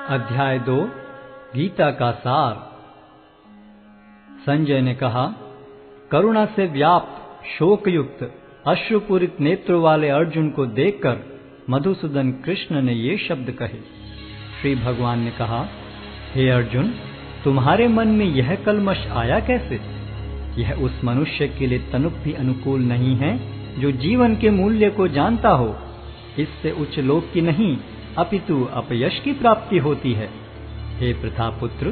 अध्याय 2 गीता का सार। संजय ने कहा, करुणा से व्याप्त शोकयुक्त अश्रुपूरित नेत्रों वाले अर्जुन को देखकर मधुसूदन कृष्ण ने ये शब्द कहे। श्री भगवान ने कहा, हे अर्जुन, तुम्हारे मन में यह कलमश आया कैसे? यह उस मनुष्य के लिए तनुक भी अनुकूल नहीं है जो जीवन के मूल्य को जानता हो। इससे उच्च लोक की नहीं अपितु अपयश की प्राप्ति होती है। हे प्रतापुत्र,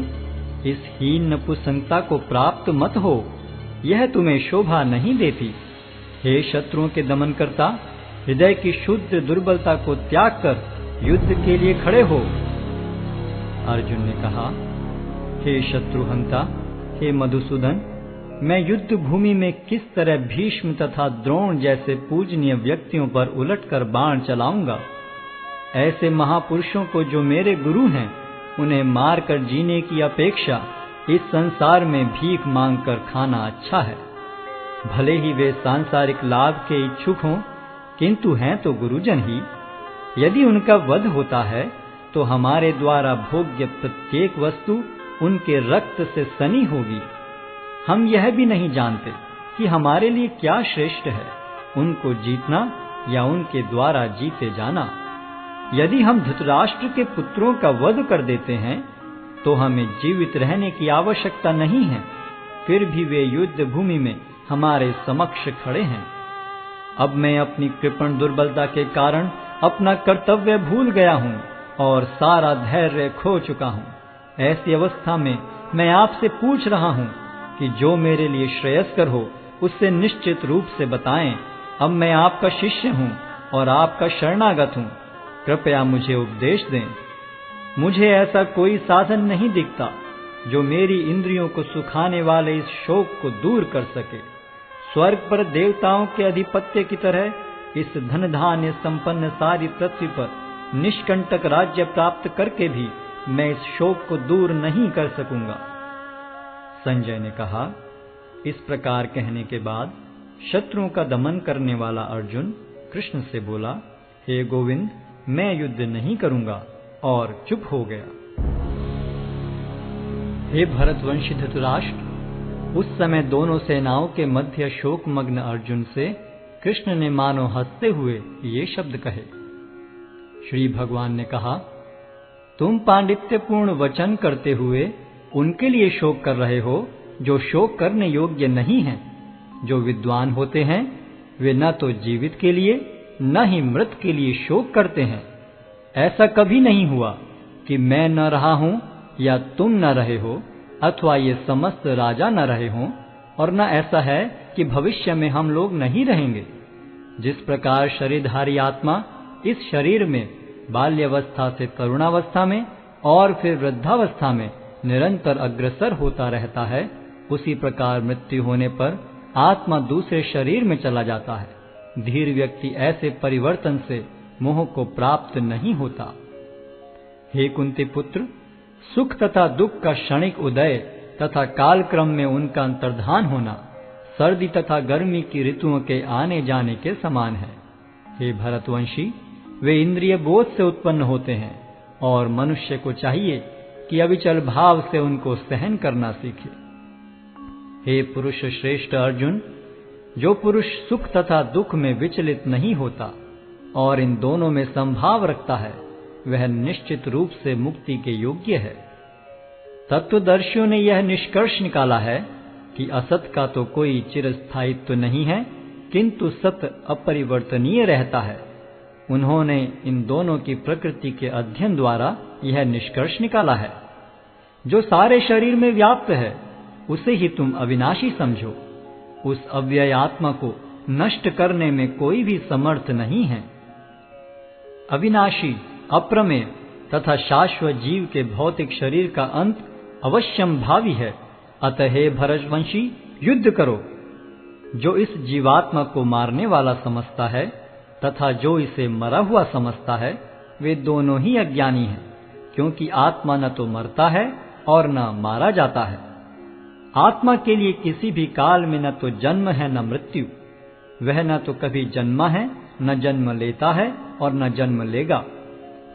इस हीन नपुंसकता को प्राप्त मत हो, यह तुम्हें शोभा नहीं देती। हे शत्रुओं के दमन करता, हृदय की शुद्ध दुर्बलता को त्याग कर युद्ध के लिए खड़े हो। अर्जुन ने कहा, हे शत्रुहंता, हे मधुसूदन, मैं युद्ध भूमि में किस तरह भीष्म तथा द्रोण जैसे पूजनीय व्यक्तियों पर उलटकर बाण चलाऊंगा? ऐसे महापुरुषों को जो मेरे गुरु हैं, उन्हें मारकर जीने की अपेक्षा इस संसार में भीख मांगकर खाना अच्छा है। भले ही वे सांसारिक लाभ के इच्छुक हों, किंतु हैं तो गुरुजन ही। यदि उनका वध होता है तो हमारे द्वारा भोग्य प्रत्येक वस्तु उनके रक्त से सनी होगी। हम यह भी नहीं जानते कि हमारे लिए क्या श्रेष्ठ है, उनको जीतना या उनके द्वारा जीते जाना। यदि हम धृतराष्ट्र के पुत्रों का वध कर देते हैं तो हमें जीवित रहने की आवश्यकता नहीं है, फिर भी वे युद्ध भूमि में हमारे समक्ष खड़े हैं। अब मैं अपनी कृपण दुर्बलता के कारण अपना कर्तव्य भूल गया हूँ और सारा धैर्य खो चुका हूँ। ऐसी अवस्था में मैं आपसे पूछ रहा हूँ कि जो मेरे लिए श्रेयस्कर हो उससे निश्चित रूप से बताएं। अब मैं आपका शिष्य हूँ और आपका शरणागत हूँ, कृपया मुझे उपदेश दें। मुझे ऐसा कोई साधन नहीं दिखता जो मेरी इंद्रियों को सुखाने वाले इस शोक को दूर कर सके। स्वर्ग पर देवताओं के अधिपत्य की तरह इस धन धान्य संपन्न सारी पृथ्वी पर निष्कंटक राज्य प्राप्त करके भी मैं इस शोक को दूर नहीं कर सकूंगा। संजय ने कहा, इस प्रकार कहने के बाद शत्रुओं का दमन करने वाला अर्जुन कृष्ण से बोला, हे गोविंद, मैं युद्ध नहीं करूंगा, और चुप हो गया। हे भरतवंशी धृतराष्ट्र, उस समय दोनों सेनाओं के मध्य शोकमग्न अर्जुन से कृष्ण ने मानो हंसते हुए ये शब्द कहे। श्री भगवान ने कहा, तुम पांडित्यपूर्ण वचन करते हुए उनके लिए शोक कर रहे हो जो शोक करने योग्य नहीं हैं। जो विद्वान होते हैं वे न तो जीवित के लिए न ही मृत के लिए शोक करते हैं। ऐसा कभी नहीं हुआ कि मैं न रहा हूं या तुम न रहे हो, अथवा ये समस्त राजा न रहे हों, और न ऐसा है कि भविष्य में हम लोग नहीं रहेंगे। जिस प्रकार शरीरधारी आत्मा इस शरीर में बाल्यावस्था से तरुणावस्था में और फिर वृद्धावस्था में निरंतर अग्रसर होता रहता है, उसी प्रकार मृत्यु होने पर आत्मा दूसरे शरीर में चला जाता है। धीर व्यक्ति ऐसे परिवर्तन से मोह को प्राप्त नहीं होता। हे कुंती पुत्र, सुख तथा दुख का क्षणिक उदय तथा कालक्रम में उनका अंतर्धान होना सर्दी तथा गर्मी की ऋतुओं के आने जाने के समान है। हे भरतवंशी, वे इंद्रिय बोध से उत्पन्न होते हैं और मनुष्य को चाहिए कि अविचल भाव से उनको सहन करना सीखे। हे पुरुष श्रेष्ठ अर्जुन, जो पुरुष सुख तथा दुख में विचलित नहीं होता और इन दोनों में संभाव रखता है, वह निश्चित रूप से मुक्ति के योग्य है। तत्वदर्शियों ने यह निष्कर्ष निकाला है कि असत का तो कोई चिरस्थायित्व नहीं है, किंतु सत अपरिवर्तनीय रहता है। उन्होंने इन दोनों की प्रकृति के अध्ययन द्वारा यह निष्कर्ष निकाला है। जो सारे शरीर में व्याप्त है उसे ही तुम अविनाशी समझो। उस अव्यय आत्मा को नष्ट करने में कोई भी समर्थ नहीं है। अविनाशी, अप्रमेय तथा शाश्वत जीव के भौतिक शरीर का अंत अवश्यम भावी है। अतः हे भरतवंशी, युद्ध करो। जो इस जीवात्मा को मारने वाला समझता है तथा जो इसे मरा हुआ समझता है, वे दोनों ही अज्ञानी हैं, क्योंकि आत्मा न तो मरता है और न मारा जाता है। आत्मा के लिए किसी भी काल में न तो जन्म है न मृत्यु। वह न तो कभी जन्मा है, न जन्म लेता है और न जन्म लेगा।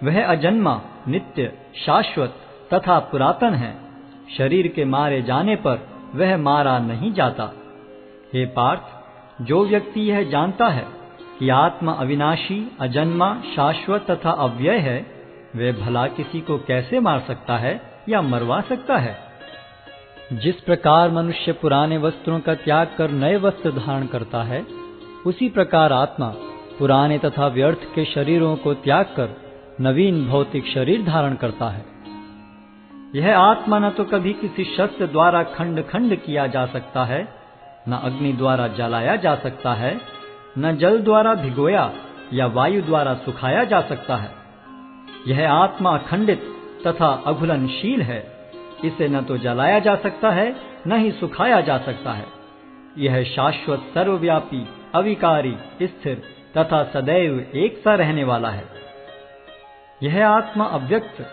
वह अजन्मा नित्य, शाश्वत तथा पुरातन है। शरीर के मारे जाने पर वह मारा नहीं जाता। हे पार्थ, जो व्यक्ति यह जानता है कि आत्मा अविनाशी, अजन्मा, शाश्वत तथा अव्यय है, वे भला किसी को कैसे मार सकता है या मरवा सकता है? जिस प्रकार मनुष्य पुराने वस्त्रों का त्याग कर नए वस्त्र धारण करता है, उसी प्रकार आत्मा पुराने तथा व्यर्थ के शरीरों को त्याग कर नवीन भौतिक शरीर धारण करता है। यह आत्मा न तो कभी किसी शस्त्र द्वारा खंड खंड किया जा सकता है, न अग्नि द्वारा जलाया जा सकता है, न जल द्वारा भिगोया या वायु द्वारा सुखाया जा सकता है। यह आत्मा अखंडित तथा अघुलनशील है। इसे न तो जलाया जा सकता है, न ही सुखाया जा सकता है। यह शाश्वत, सर्वव्यापी, अविकारी, स्थिर तथा सदैव एक सा रहने वाला है। यह आत्मा अव्यक्त,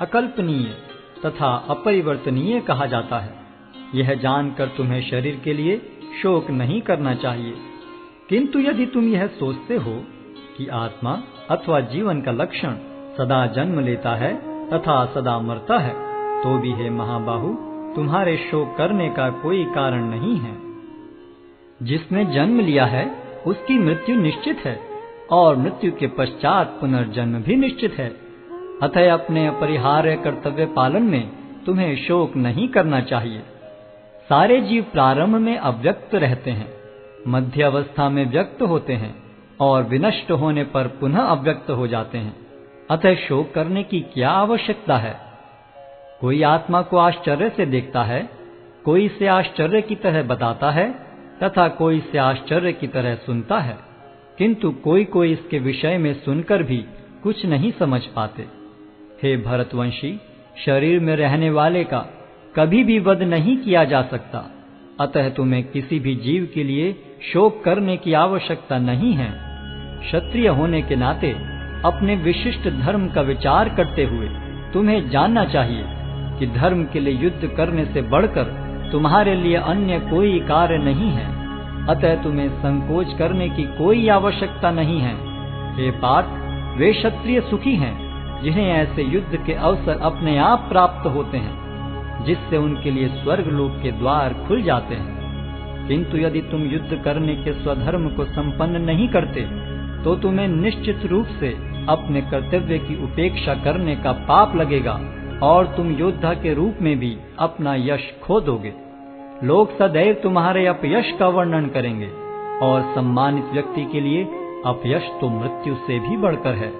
अकल्पनीय तथा अपरिवर्तनीय कहा जाता है। यह जानकर तुम्हें शरीर के लिए शोक नहीं करना चाहिए। किंतु यदि तुम यह सोचते हो कि आत्मा अथवा जीवन का लक्षण सदा जन्म लेता है तथा सदा मरता है, तो भी हे महाबाहु, तुम्हारे शोक करने का कोई कारण नहीं है। जिसने जन्म लिया है उसकी मृत्यु निश्चित है और मृत्यु के पश्चात पुनर्जन्म भी निश्चित है। अतः अपने अपरिहार्य कर्तव्य पालन में तुम्हें शोक नहीं करना चाहिए। सारे जीव प्रारंभ में अव्यक्त रहते हैं, मध्य अवस्था में व्यक्त होते हैं और विनष्ट होने पर पुनः अव्यक्त हो जाते हैं। अतः शोक करने की क्या आवश्यकता है? कोई आत्मा को आश्चर्य से देखता है, कोई इसे आश्चर्य की तरह बताता है तथा कोई इसे आश्चर्य की तरह सुनता है, किंतु कोई कोई इसके विषय में सुनकर भी कुछ नहीं समझ पाते। हे भरतवंशी, शरीर में रहने वाले का कभी भी वध नहीं किया जा सकता। अतः तुम्हें किसी भी जीव के लिए शोक करने की आवश्यकता नहीं है। क्षत्रिय होने के नाते अपने विशिष्ट धर्म का विचार करते हुए तुम्हें जानना चाहिए कि धर्म के लिए युद्ध करने से बढ़कर तुम्हारे लिए अन्य कोई कार्य नहीं है। अतः तुम्हें संकोच करने की कोई आवश्यकता नहीं है। हे पार्थ, वे क्षत्रिय सुखी हैं जिन्हें ऐसे युद्ध के अवसर अपने आप प्राप्त होते हैं, जिससे उनके लिए स्वर्ग लोक के द्वार खुल जाते हैं। किंतु यदि तुम युद्ध करने के स्वधर्म को संपन्न नहीं करते, तो तुम्हें निश्चित रूप से अपने कर्तव्य की उपेक्षा करने का पाप लगेगा और तुम योद्धा के रूप में भी अपना यश खो दोगे। लोग सदैव तुम्हारे अपयश का वर्णन करेंगे और सम्मानित व्यक्ति के लिए अपयश तो मृत्यु से भी बढ़कर है।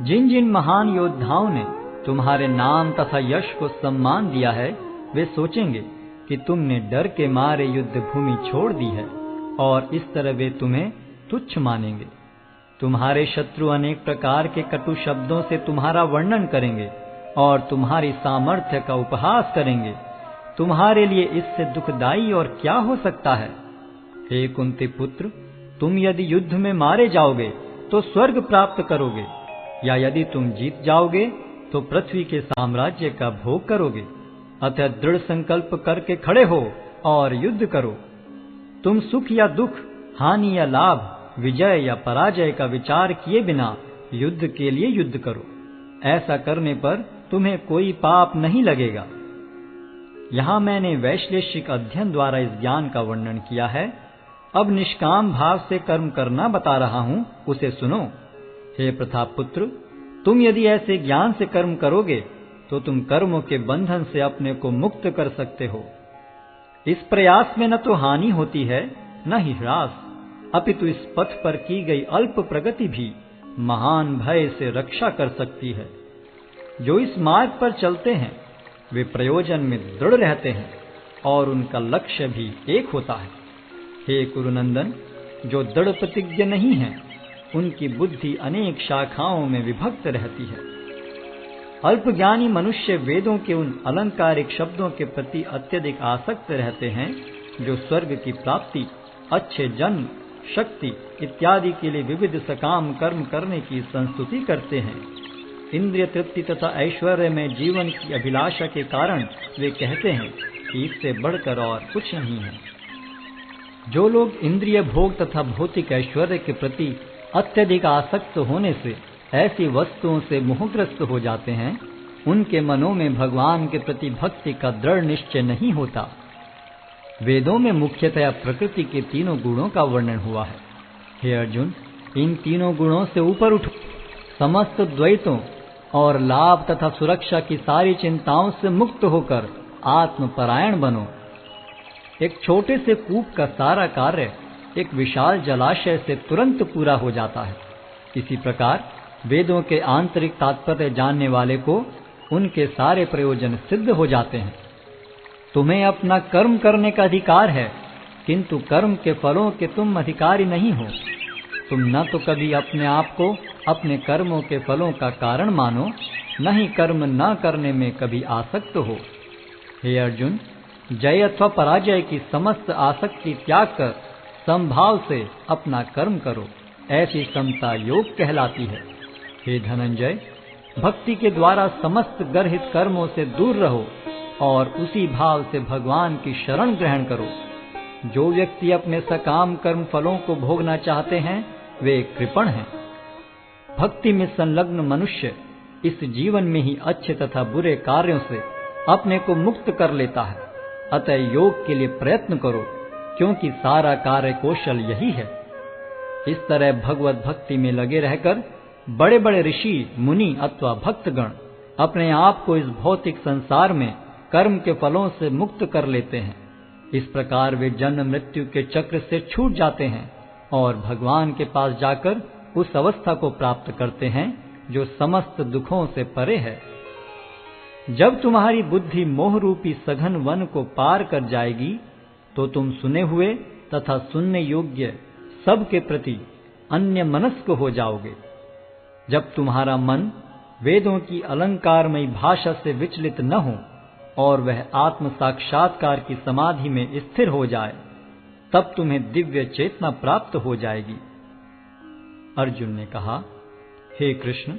जिन जिन महान योद्धाओं ने तुम्हारे नाम तथा यश को सम्मान दिया है, वे सोचेंगे कि तुमने डर के मारे युद्ध भूमि छोड़ दी है और इस तरह वे तुम्हें तुच्छ मानेंगे। तुम्हारे शत्रु अनेक प्रकार के कटु शब्दों से तुम्हारा वर्णन करेंगे और तुम्हारी सामर्थ्य का उपहास करेंगे। तुम्हारे लिए इससे दुखदाई और क्या हो सकता है? हे कुंती पुत्र, तुम यदि युद्ध में मारे जाओगे तो स्वर्ग प्राप्त करोगे, या यदि तुम जीत जाओगे तो पृथ्वी के साम्राज्य का भोग करोगे। अतः दृढ़ संकल्प करके खड़े हो और युद्ध करो। तुम सुख या दुख, हानि या लाभ, विजय या पराजय का विचार किए बिना युद्ध के लिए युद्ध करो। ऐसा करने पर तुम्हें कोई पाप नहीं लगेगा। यहाँ मैंने वैश्लेषिक अध्ययन द्वारा इस ज्ञान का वर्णन किया है। अब निष्काम भाव से कर्म करना बता रहा हूँ, उसे सुनो। हे प्रतापपुत्र, तुम यदि ऐसे ज्ञान से कर्म करोगे तो तुम कर्मों के बंधन से अपने को मुक्त कर सकते हो। इस प्रयास में न तो हानि होती है न ही ह्रास, अपितु इस पथ पर की गई अल्प प्रगति भी महान भय से रक्षा कर सकती है। जो इस मार्ग पर चलते हैं वे प्रयोजन में दृढ़ रहते हैं और उनका लक्ष्य भी एक होता है। हे कुरुनंदन, जो दृढ़ प्रतिज्ञ नहीं है उनकी बुद्धि अनेक शाखाओं में विभक्त रहती है। अल्पज्ञानी मनुष्य वेदों के उन अलंकारिक शब्दों के प्रति अत्यधिक आसक्त रहते हैं जो स्वर्ग की प्राप्ति, अच्छे जन्म, शक्ति इत्यादि के लिए विविध सकाम कर्म करने की संस्तुति करते हैं। इंद्रिय तृप्ति तथा ऐश्वर्य में जीवन की अभिलाषा के कारण वे कहते हैं कि इससे बढ़कर और कुछ नहीं है। जो लोग इंद्रिय भोग तथा भौतिक ऐश्वर्य के प्रति अत्यधिक आसक्त होने से ऐसी वस्तुओं से मोहग्रस्त हो जाते हैं, उनके मनों में भगवान के प्रति भक्ति का दृढ़ निश्चय नहीं होता। वेदों में मुख्यतः प्रकृति के तीनों गुणों का वर्णन हुआ है। हे अर्जुन, इन तीनों गुणों से ऊपर उठो, समस्त द्वैतों और लाभ तथा सुरक्षा की सारी चिंताओं से मुक्त होकर आत्मपरायण बनो। एक छोटे से कूप का सारा कार्य एक विशाल जलाशय से तुरंत पूरा हो जाता है। इसी प्रकार वेदों के आंतरिक तात्पर्य जानने वाले को उनके सारे प्रयोजन सिद्ध हो जाते हैं। तुम्हें अपना कर्म करने का अधिकार है, किंतु कर्म के फलों के तुम अधिकारी नहीं हो। तुम न तो कभी अपने आप को अपने कर्मों के फलों का कारण मानो, न ही कर्म न करने में कभी आसक्त हो। हे अर्जुन, जय अथवा पराजय की समस्त आसक्ति त्याग कर समभाव से अपना कर्म करो, ऐसी समता योग कहलाती है। हे धनंजय, भक्ति के द्वारा समस्त गर्हित कर्मों से दूर रहो और उसी भाव से भगवान की शरण ग्रहण करो। जो व्यक्ति अपने सकाम कर्म फलों को भोगना चाहते हैं, वे कृपण हैं। भक्ति में संलग्न मनुष्य इस जीवन में ही अच्छे तथा बुरे कार्यों से अपने को मुक्त कर लेता है। अतः योग के लिए प्रयत्न करो, क्योंकि सारा कार्य कौशल यही है। इस तरह भगवत भक्ति में लगे रहकर बड़े बड़े ऋषि, मुनि अथवा भक्तगण अपने आप को इस भौतिक संसार में कर्म के फलों से मुक्त कर लेते हैं। इस प्रकार वे जन्म मृत्यु के चक्र से छूट जाते हैं और भगवान के पास जाकर उस अवस्था को प्राप्त करते हैं जो समस्त दुखों से परे है। जब तुम्हारी बुद्धि मोह रूपी सघन वन को पार कर जाएगी, तो तुम सुने हुए तथा सुनने योग्य सब के प्रति अन्य मनस्क हो जाओगे। जब तुम्हारा मन वेदों की अलंकारमयी भाषा से विचलित न हो और वह आत्म साक्षात्कार की समाधि में स्थिर हो जाए, तब तुम्हें दिव्य चेतना प्राप्त हो जाएगी। अर्जुन ने कहा, हे कृष्ण,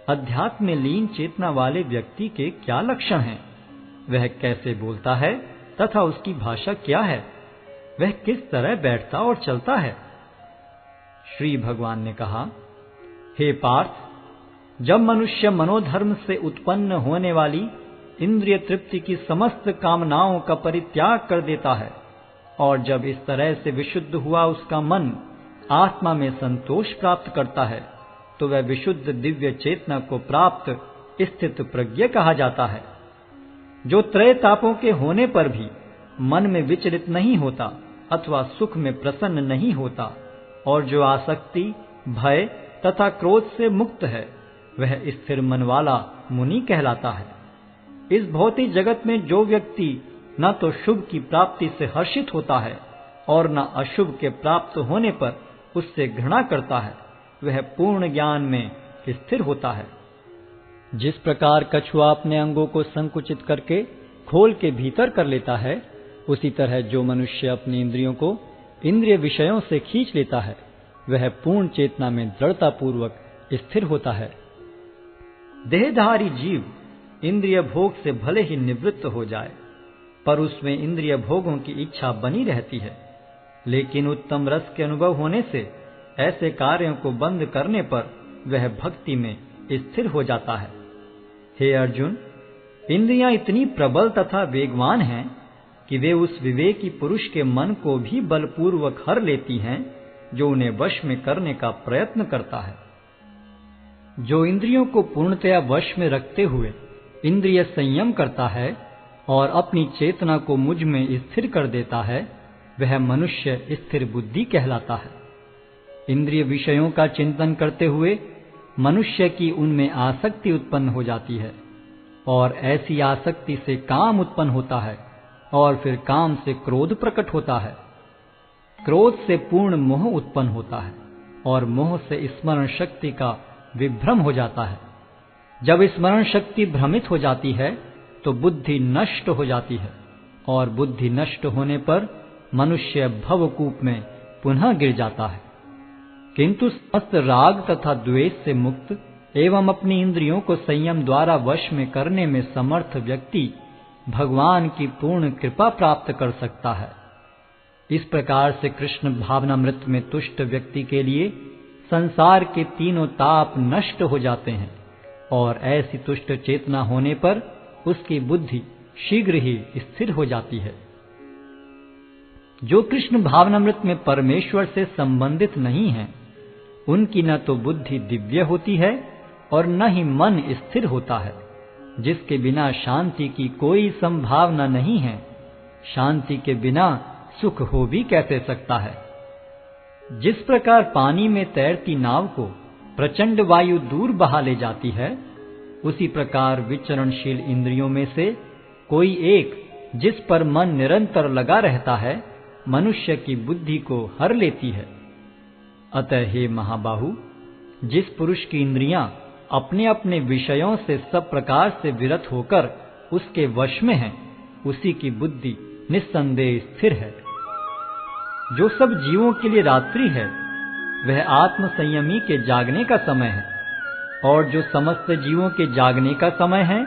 अध्यात्म में लीन चेतना वाले व्यक्ति के क्या लक्षण हैं? वह कैसे बोलता है तथा उसकी भाषा क्या है? वह किस तरह बैठता और चलता है? श्री भगवान ने कहा, हे पार्थ, जब मनुष्य मनोधर्म से उत्पन्न होने वाली इंद्रिय तृप्ति की समस्त कामनाओं का परित्याग कर देता है और जब इस तरह से विशुद्ध हुआ उसका मन आत्मा में संतोष प्राप्त करता है, तो वह विशुद्ध दिव्य चेतना को प्राप्त स्थित प्रज्ञ कहा जाता है। जो त्रय तापों के होने पर भी मन में विचलित नहीं होता अथवा सुख में प्रसन्न नहीं होता और जो आसक्ति, भय तथा क्रोध से मुक्त है, वह स्थिर मन वाला मुनि कहलाता है। इस भौतिक जगत में जो व्यक्ति न तो शुभ की प्राप्ति से हर्षित होता है और न अशुभ के प्राप्त होने पर उससे घृणा करता है, वह पूर्ण ज्ञान में स्थिर होता है। जिस प्रकार कछुआ अपने अंगों को संकुचित करके खोल के भीतर कर लेता है, उसी तरह जो मनुष्य अपनी इंद्रियों को इंद्रिय विषयों से खींच लेता है, वह पूर्ण चेतना में दृढ़ता पूर्वक स्थिर होता है। देहधारी जीव इंद्रिय भोग से भले ही निवृत्त हो जाए, पर उसमें इंद्रिय भोगों की इच्छा बनी रहती है। लेकिन उत्तम रस के अनुभव होने से ऐसे कार्यों को बंद करने पर वह भक्ति में स्थिर हो जाता है। हे अर्जुन, इंद्रियां इतनी प्रबल तथा वेगवान हैं कि वे उस विवेकी पुरुष के मन को भी बलपूर्वक हर लेती हैं, जो उन्हें वश में करने का प्रयत्न करता है। जो इंद्रियों को पूर्णतया वश में रखते हुए इंद्रिय संयम करता है और अपनी चेतना को मुझ में स्थिर कर देता है, वह मनुष्य स्थिर बुद्धि कहलाता है। इंद्रिय विषयों का चिंतन करते हुए मनुष्य की उनमें आसक्ति उत्पन्न हो जाती है और ऐसी आसक्ति से काम उत्पन्न होता है और फिर काम से क्रोध प्रकट होता है। क्रोध से पूर्ण मोह उत्पन्न होता है और मोह से स्मरण शक्ति का विभ्रम हो जाता है। जब स्मरण शक्ति भ्रमित हो जाती है तो बुद्धि नष्ट हो जाती है और बुद्धि नष्ट होने पर मनुष्य भवकूप में पुनः गिर जाता है। किंतु समस्त राग तथा द्वेष से मुक्त एवं अपनी इंद्रियों को संयम द्वारा वश में करने में समर्थ व्यक्ति भगवान की पूर्ण कृपा प्राप्त कर सकता है। इस प्रकार से कृष्ण भावनामृत में तुष्ट व्यक्ति के लिए संसार के तीनों ताप नष्ट हो जाते हैं और ऐसी तुष्ट चेतना होने पर उसकी बुद्धि शीघ्र ही स्थिर हो जाती है। जो कृष्ण भावनामृत में परमेश्वर से संबंधित नहीं हैं, उनकी न तो बुद्धि दिव्य होती है और न ही मन स्थिर होता है, जिसके बिना शांति की कोई संभावना नहीं है। शांति के बिना सुख हो भी कैसे सकता है। जिस प्रकार पानी में तैरती नाव को प्रचंड वायु दूर बहा ले जाती है, उसी प्रकार विचरणशील इंद्रियों में से कोई एक जिस पर मन निरंतर लगा रहता है, मनुष्य की बुद्धि को हर लेती है। अतः हे महाबाहु, जिस पुरुष की इंद्रियां अपने अपने विषयों से सब प्रकार से विरत होकर उसके वश में हैं, उसी की बुद्धि निस्संदेह स्थिर है। जो सब जीवों के लिए रात्रि है, वह आत्म संयमी के जागने का समय है, और जो समस्त जीवों के जागने का समय है,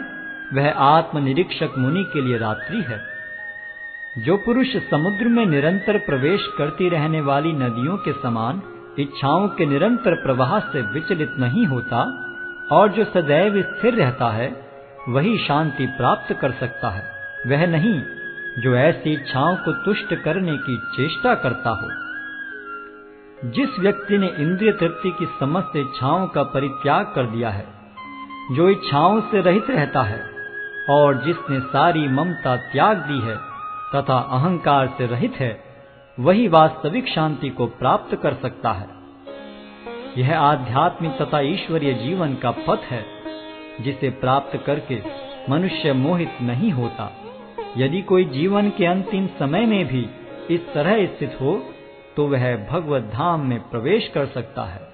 वह आत्मनिरीक्षक मुनि के लिए रात्रि है। जो पुरुष समुद्र में निरंतर प्रवेश करती रहने वाली नदियों के समान इच्छाओं के निरंतर प्रवाह से विचलित नहीं होता और जो सदैव स्थिर रहता है, वही शांति प्राप्त कर सकता है, वह नहीं जो ऐसी इच्छाओं को तुष्ट करने की चेष्टा करता हो। जिस व्यक्ति ने इंद्रिय तृप्ति की समस्त इच्छाओं का परित्याग कर दिया है, जो इच्छाओं से रहित रहता है और जिसने सारी ममता त्याग दी है तथा अहंकार से रहित है, वही वास्तविक शांति को प्राप्त कर सकता है। यह आध्यात्मिक तथा ईश्वरीय जीवन का पथ है, जिसे प्राप्त करके मनुष्य मोहित नहीं होता। यदि कोई जीवन के अंतिम समय में भी इस तरह स्थित हो, तो वह भगवत धाम में प्रवेश कर सकता है।